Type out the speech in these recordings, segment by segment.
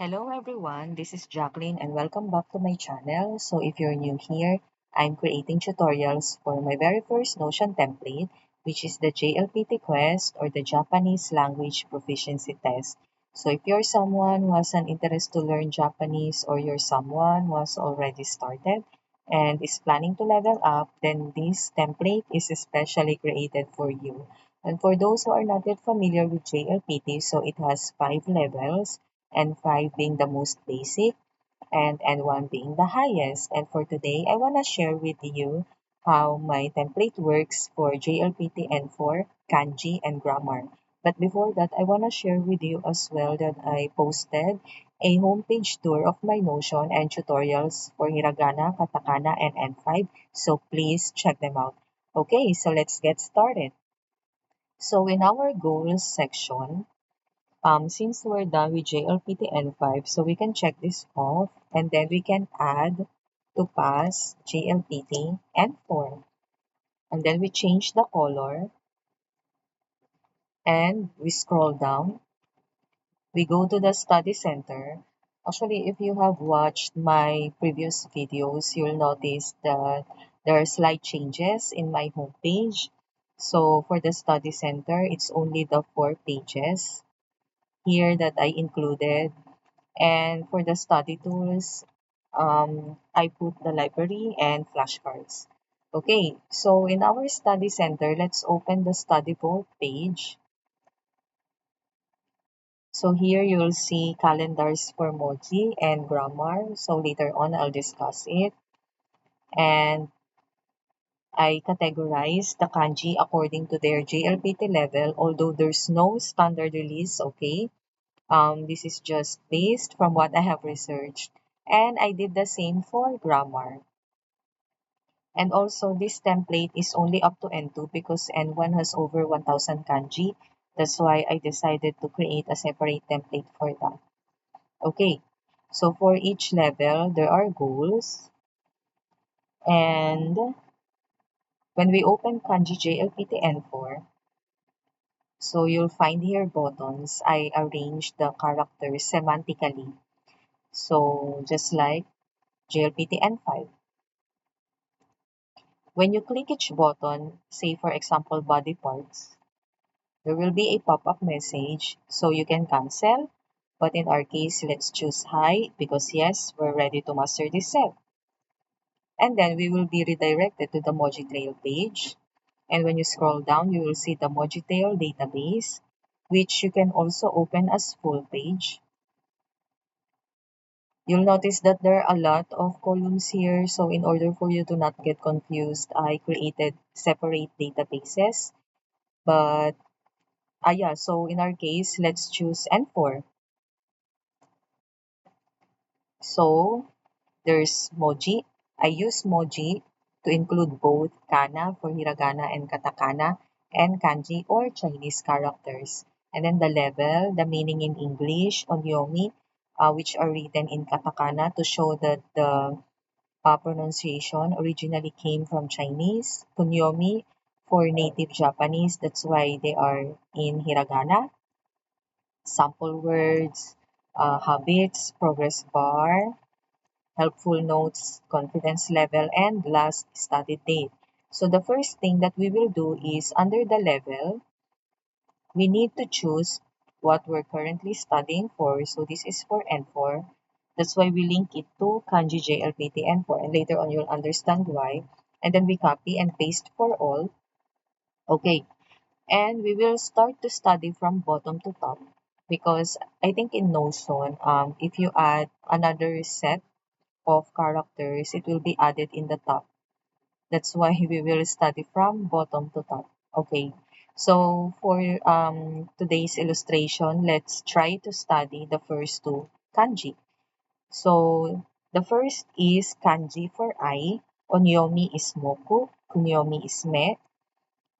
Hello everyone, this is Jacqueline and welcome back to my channel. So if you're new here, I'm creating tutorials for my very first Notion template, which is the JLPT Quest or the Japanese Language Proficiency Test. So if you're someone who has an interest to learn Japanese or you're someone who has already started and is planning to level up, then this template is especially created for you. And for those who are not yet familiar with JLPT, so it has 5 levels and 5 being the most basic and N1 being the highest. And for today, I want to share with you how my template works for JLPT and for kanji and grammar. But before that, I want to share with you as well that I posted a homepage tour of my Notion and tutorials for hiragana, katakana, and N5. So please check them out. Okay, so let's get started. So in our goals section, since we're done with JLPT N5, so we can check this off and then we can add to pass JLPT N4. And then we change the color and we scroll down. We go to the study center. Actually, if you have watched my previous videos, you'll notice that there are slight changes in my homepage. So for the study center, it's only the 4 pages here that I included. And for the study tools, I put the library and flashcards. Okay, so in our study center, let's open the study vault page. So here you'll see calendars for Moji and grammar. So later on, I'll discuss it. And I categorize the kanji according to their JLPT level, although there's no standard release, okay? This is just based from what I have researched. And I did the same for grammar. And also, this template is only up to N2 because N1 has over 1,000 kanji. That's why I decided to create a separate template for that. Okay, so for each level, there are goals. And when we open Kanji JLPT N4, so you'll find here buttons. I arranged the characters semantically. So just like JLPT N5. When you click each button, say for example body parts, there will be a pop-up message so you can cancel. But in our case, let's choose high because yes, we're ready to master this set. And then we will be redirected to the Mojitail page. And when you scroll down, you will see the Mojitail database, which you can also open as full page. You'll notice that there are a lot of columns here. So in order for you to not get confused, I created separate databases. But yeah, so in our case, let's choose N4. So there's Moji. I use Moji to include both kana for hiragana and katakana and kanji or Chinese characters. And then the level, the meaning in English, onyomi, which are written in katakana to show that the pronunciation originally came from Chinese. Kunyomi for native Japanese, that's why they are in hiragana. Sample words, habits, progress bar, helpful notes, confidence level, and last study date. So the first thing that we will do is under the level, we need to choose what we're currently studying for. So this is for N4. That's why we link it to Kanji JLPT N4 and later on you'll understand why. And then we copy and paste for all. Okay, and we will start to study from bottom to top because I think in Notion, if you add another set of characters, it will be added in the top. That's why we will study from bottom to top. Okay. So for today's illustration, let's try to study the first two kanji. So the first is kanji for I. Onyomi is moku. Kunyomi is me.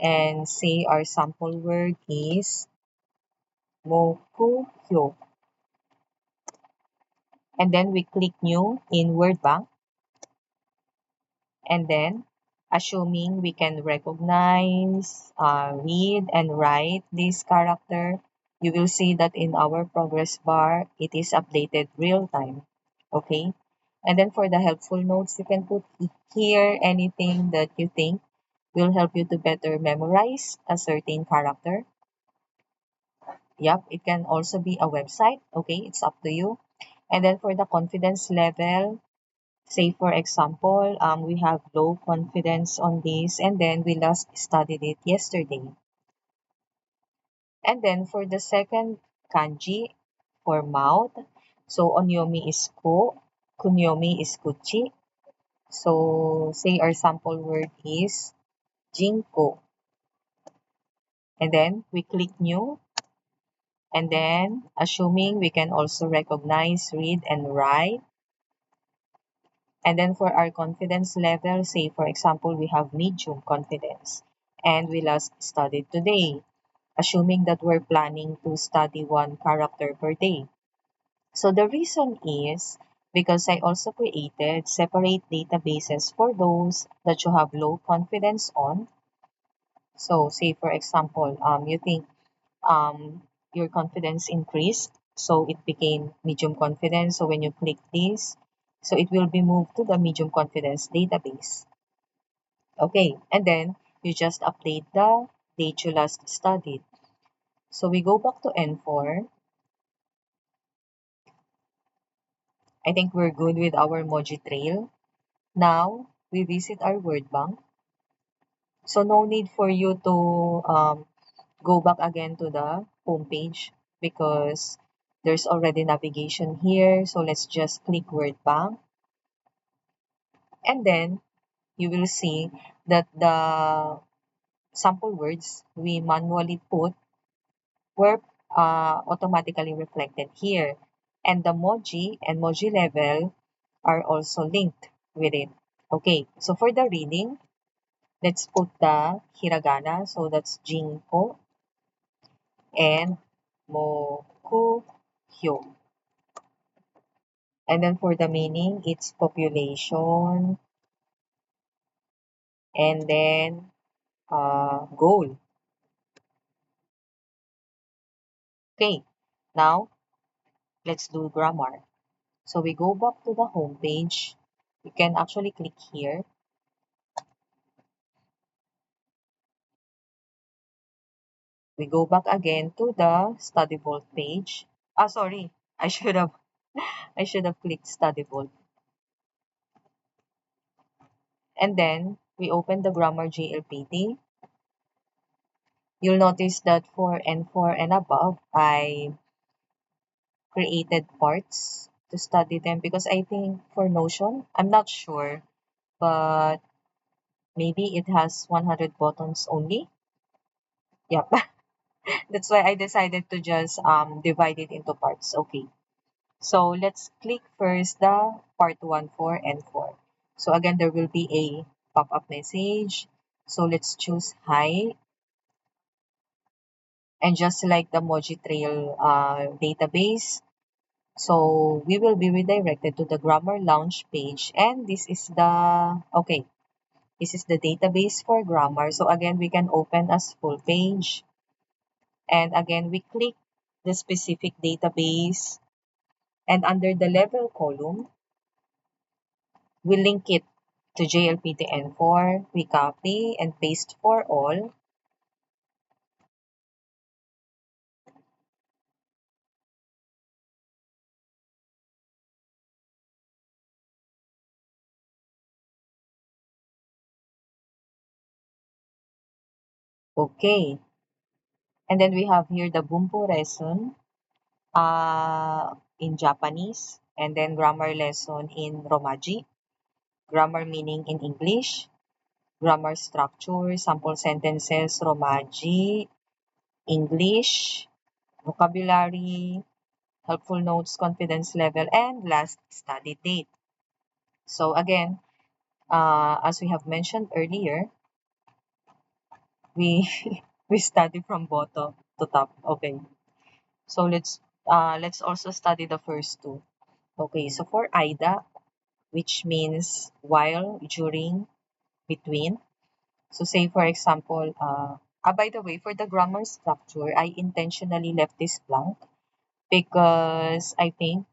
And say our sample word is moku hyo. And then we click new in word bank. And then, assuming we can recognize, read, and write this character, you will see that in our progress bar, it is updated real time. Okay. And then for the helpful notes, you can put here anything that you think will help you to better memorize a certain character. Yep, it can also be a website. Okay, it's up to you. And then for the confidence level, say for example, we have low confidence on this and then we last studied it yesterday. And then for the second kanji, for mouth, so onyomi is ko, kunyomi is kuchi. So say our sample word is jinko. And then we click new. And then assuming we can also recognize, read, and write. And then for our confidence level, say for example, we have medium confidence. And we last studied today, assuming that we're planning to study one character per day. So the reason is because I also created separate databases for those that you have low confidence on. So say for example, you think your confidence increased, so it became medium confidence. So when you click this, so it will be moved to the medium confidence database. Okay, and then you just update the date you last studied. So we go back to N4. I think we're good with our Moji Trail. Now, we visit our word bank. So no need for you to go back again to the home page because there's already navigation here. So let's just click word bank. And then you will see that the sample words we manually put were automatically reflected here. And the Moji and Moji level are also linked with it. Okay, so for the reading, let's put the hiragana. So that's Jinko and Mokugyo. And then for the meaning, it's population and then goal. Okay, now let's do grammar. So we go back to the home page. You can actually click here. We go back again to the study vault page. Sorry, I should have I should have clicked study vault. And then we open the grammar GLPT. You'll notice that for N4 and above, I created parts to study them because I think for Notion, I'm not sure, but maybe it has 100 buttons only. Yep. That's why I decided to just divide it into parts. Okay. So let's click first the part 1 for N4. So again, there will be a pop-up message. So let's choose hi. And just like the Moji Trail database, so we will be redirected to the Grammar Lounge page. And this is the, okay, this is the database for grammar. So again, we can open as full page. And again, we click the specific database. And under the level column, we link it to JLPTN4. We copy and paste for all. Okay. And then we have here the Bumpo lesson in Japanese. And then grammar lesson in Romaji. Grammar meaning in English. Grammar structure, sample sentences, Romaji, English, vocabulary, helpful notes, confidence level, and last, study date. So again, as we have mentioned earlier, we we study from bottom to top. Okay. So let's also study the first two. Okay, so for AIDA, which means while, during, between. So say for example, By the way, for the grammar structure, I intentionally left this blank because I think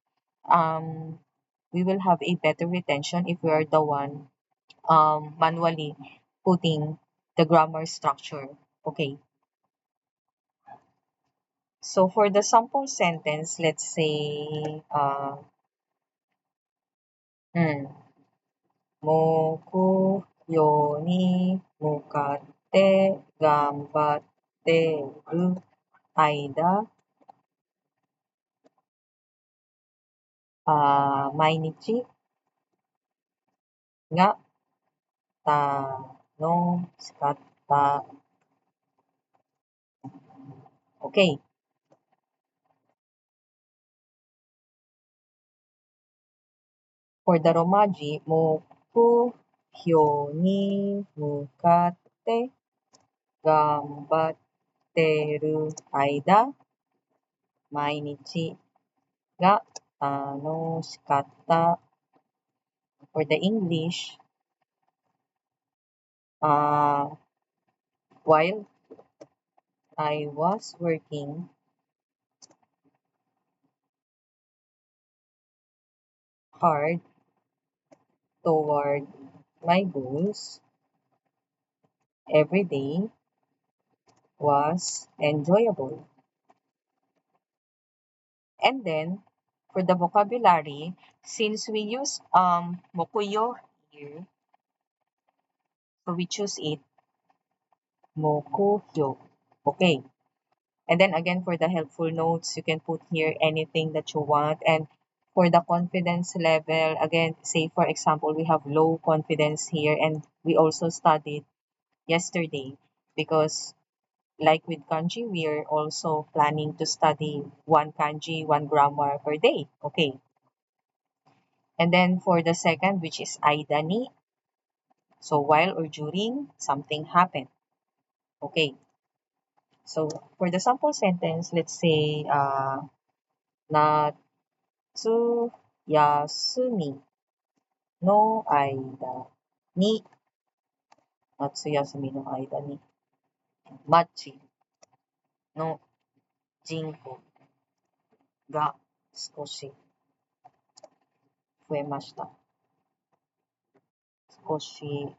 um, we will have a better retention if we are the one manually putting the grammar structure. Okay, so for the sample sentence, let's say, hmm, 目標に向かって頑張ってる間、毎日が楽しかった。Okay, for the Romaji, 目標に向かって頑張ってる間、毎日が楽しかった。For the English, uh, while I was working hard toward my goals, every day was enjoyable. And then, for the vocabulary, since we use mokuyo here, so we choose it, mokuyo. Okay. And then again, for the helpful notes, you can put here anything that you want. And for the confidence level, again, say for example, we have low confidence here, and we also studied yesterday because like with kanji, we are also planning to study one kanji, one grammar per day. Okay. And then for the second, which is aidani, so while or during something happened. Okay. So for the sample sentence, let's say, 夏休みの間に、夏休みの間に、町の人口が少し増えました。少し、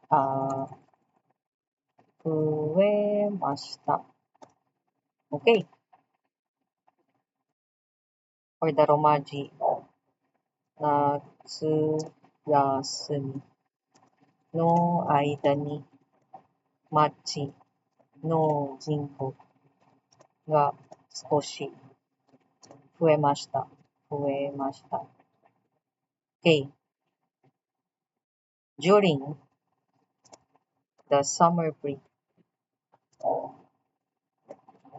増えました。Okay. For the Romaji, 夏休みの間に町の人口が少し増えました。増えました。Okay. During the summer break,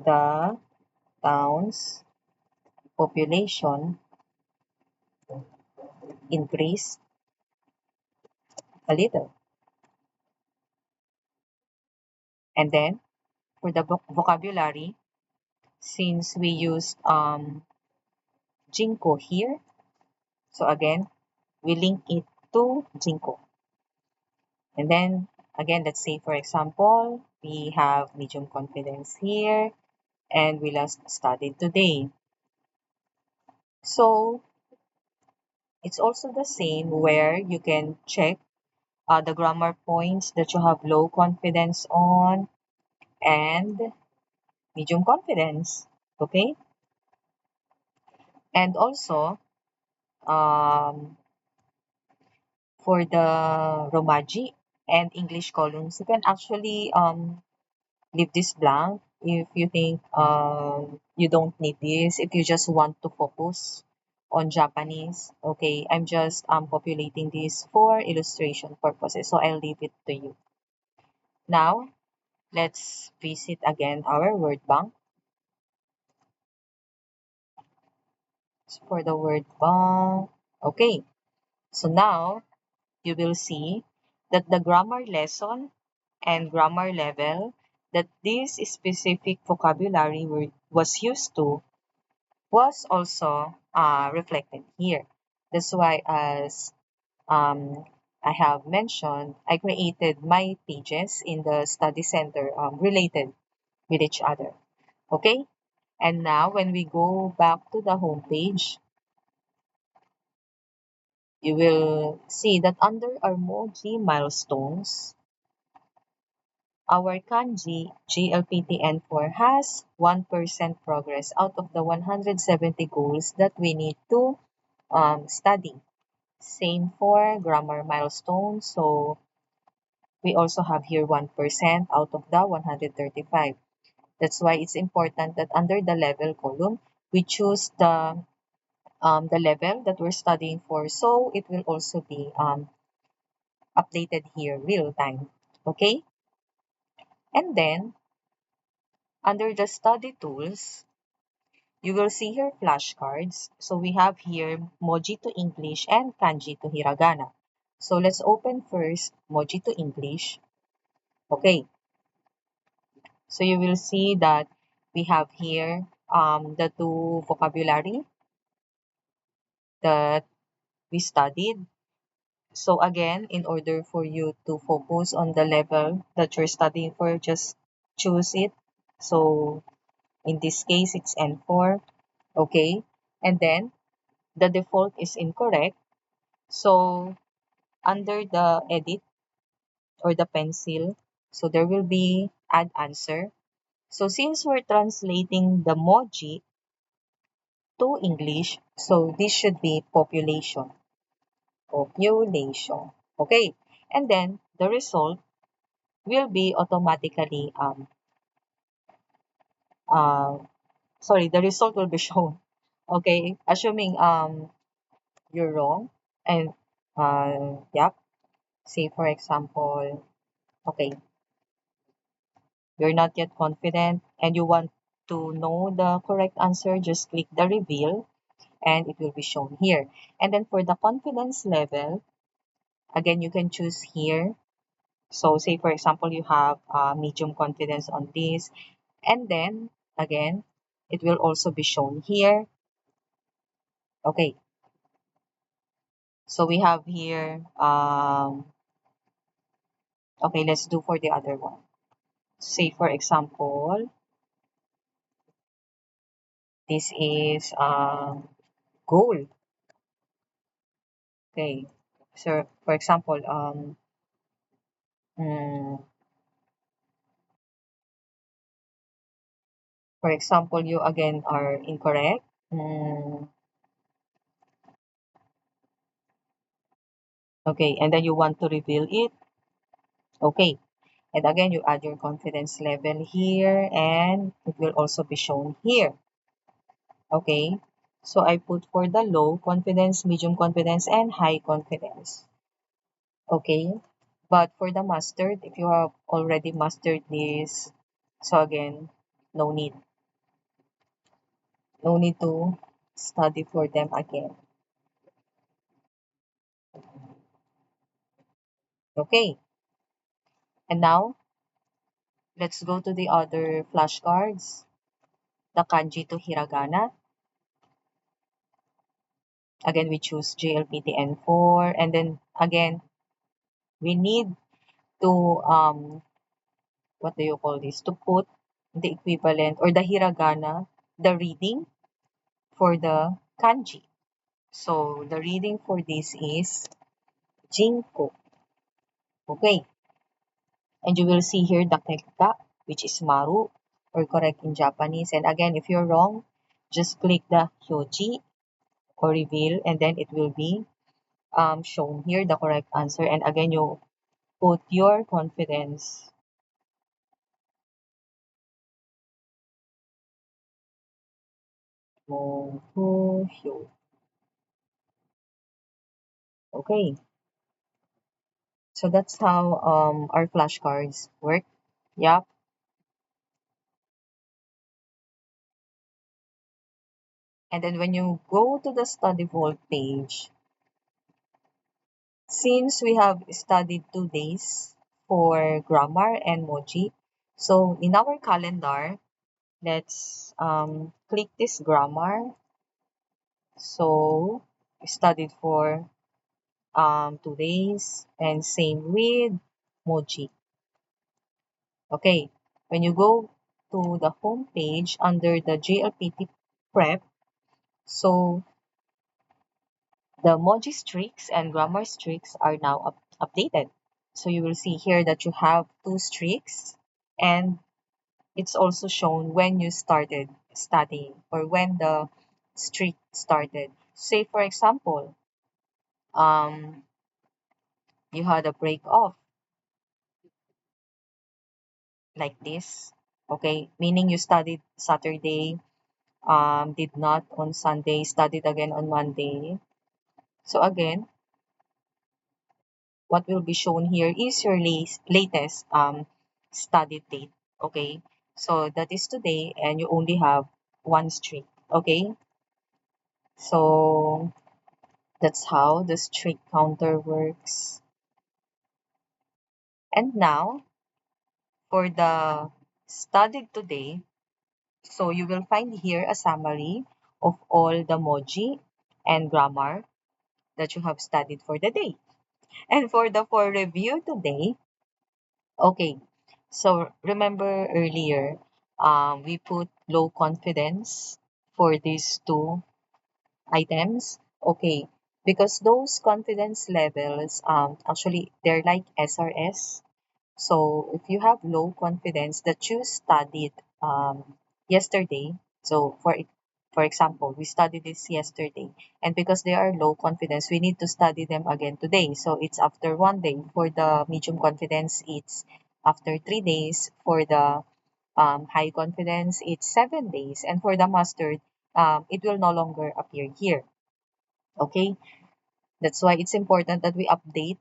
the town's population increased a little. And then for the vocabulary, since we used jinko here, so again, we link it to jinko. And then again, let's say for example, we have medium confidence here and we last studied today. So it's also the same where you can check the grammar points that you have low confidence on and medium confidence. Okay? And also, um, for the Romaji and English columns, you can actually leave this blank if you think you don't need this, if you just want to focus on Japanese. Okay, I'm just populating this for illustration purposes, so I'll leave it to you. Now, let's visit again our word bank. So for the word bank, okay, so now you will see that the grammar lesson and grammar level that this specific vocabulary word was used to was also reflected here. That's why, as I have mentioned, I created my pages in the study center related with each other. Okay? And now when we go back to the home page, you will see that under our Moji milestones, our kanji GLPTN4 has 1% progress out of the 170 goals that we need to study. Same for grammar milestones. So we also have here 1% out of the 135. That's why it's important that under the level column, we choose the level that we're studying for. So it will also be updated here real time. Okay? And then under the study tools, you will see here flashcards. So we have here Moji to English and Kanji to Hiragana. So let's open first Moji to English. Okay, so you will see that we have here the two vocabulary that we studied. So again, in order for you to focus on the level that you're studying for, just choose it. So in this case, it's N4. Okay, and then the default is incorrect. So under the edit or the pencil, so there will be add answer. So since we're translating the Moji to English, so this should be population. Population. Okay. And then the result will be automatically uh the result will be shown. Okay. Assuming you're wrong and yep. Say for example, okay, you're not yet confident and you want to know the correct answer, just click the reveal and it will be shown here. And then for the confidence level, again, you can choose here. So say for example, you have medium confidence on this, and then again, it will also be shown here. Okay, so we have here, okay, let's do for the other one. Say for example, this is goal. Okay, so for example, mm, you again are incorrect. Okay, and then you want to reveal it. Okay, and again, you add your confidence level here and it will also be shown here. Okay, so I put for the low confidence, medium confidence, and high confidence. Okay, but for the mastered, if you have already mastered this, so again, no need. No need to study for them again. Okay, and now let's go to the other flashcards, the kanji to hiragana. Again, we choose JLPTN4, and then again, we need to what do you call this, to put the equivalent or the hiragana, the reading for the kanji. So the reading for this is jinko. Okay, and you will see here the kekka, which is maru or correct in Japanese. And again, if you're wrong, just click the hyoji or reveal, and then it will be shown here the correct answer. And again, you put your confidence. Mokuhyo. Okay, so that's how our flashcards work. Yep. And then when you go to the study vault page, since we have studied 2 days for grammar and Moji, so in our calendar, let's click this grammar. So we studied for 2 days and same with Moji. Okay, when you go to the home page under the JLPT Prep, so the Moji streaks and grammar streaks are now updated. So you will see here that you have two streaks, and it's also shown when you started studying or when the streak started. Say for example, um, you had a break off like this, okay, meaning you studied Saturday, did not on Sunday, studied again on Monday. So again, what will be shown here is your latest study date. Okay, so that is today, and you only have one streak. Okay, so that's how the streak counter works. And now for the studied today, so you will find here a summary of all the Moji and grammar that you have studied for the day. And for the for review today, okay, so remember earlier, we put low confidence for these two items. Okay, because those confidence levels, actually, they're like SRS. So if you have low confidence that you studied yesterday, so for example, we studied this yesterday, and because they are low confidence, we need to study them again today. So it's after 1 day. For the medium confidence, it's after 3 days. For the high confidence, it's 7 days, and for the mustard, it will no longer appear here. Okay, that's why it's important that we update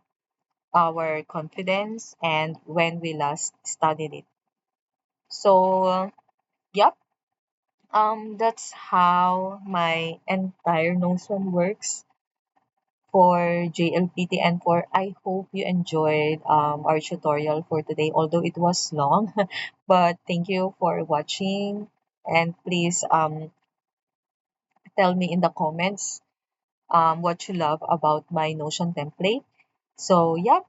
our confidence and when we last studied it. So, yep, that's how my entire Notion works for JLPT and for I hope you enjoyed our tutorial for today, although it was long. But thank you for watching, and please tell me in the comments what you love about my Notion template. So, yep,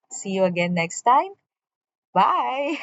see you again next time. Bye.